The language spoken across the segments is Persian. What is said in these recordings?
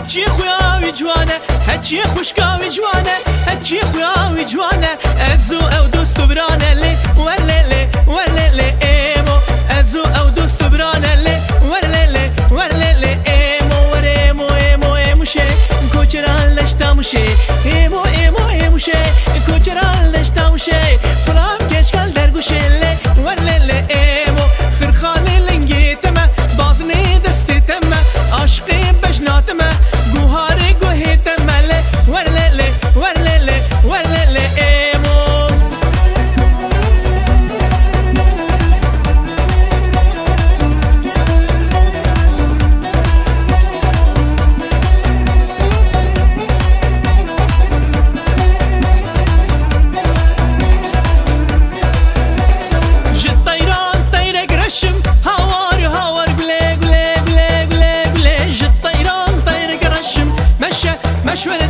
هجي خويا جوانه هجي خوشكاوي جوانه هجي خويا جوانه ازو او دوست برانه لي ورلي ورلي ايمو ازو او دوست برانه لي ورلي ايمو وريمو ايمو ايمو شي كوچران لشتامو شي ايمو ايمو ايمو شي كوچران لشتامو شي فلام كشكال درگوشي لي ورلي ايمو خرخالي لنگيتما بازني دستيتما عشقي بجناتما گوهاري گوهيتما لي ورلي ايمو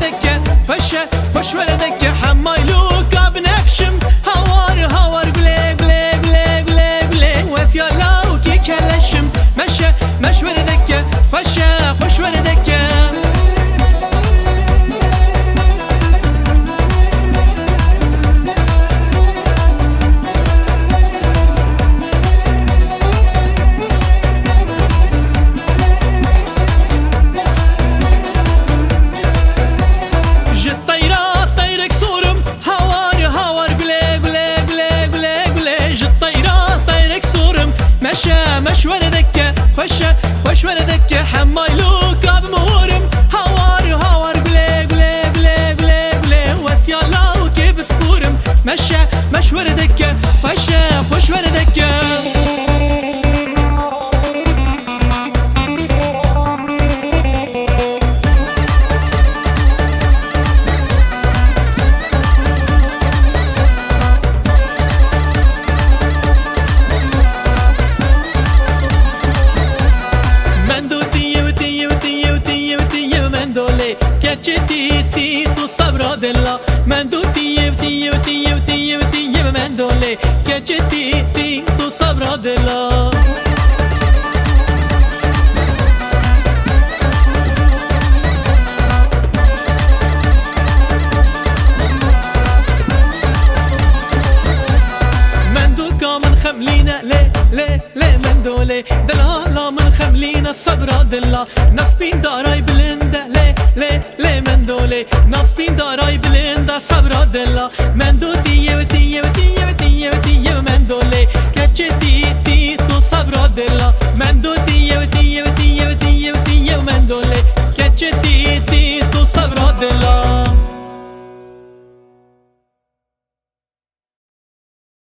وردك فشه فش وردك حمايلوك بنفشم هوار هوار قلي قلي قلي قلي قلي وسيالاو كي كلشم مشى مش وردك فشه فش وردك مش وردك خشه خوش وردك حمايلوك بمورم هوار هوار قلي قلي قلي قلي قلي وسيالاو كي بسكورم مش وردك خشه خوش وردك تي تي تو صبر دلا من دو تي تي تي تي تي من دولي كتي تي تو صبر دلا من دو كامن خملينا ليه ليه ليه من دولي دلالا من خملينا صبر دلا نفس بين داراي بلنده ليه ليه ليه من دولي نفس بين داراي بلنده صبر دلا من دو تي تي تي تي من دولي كتي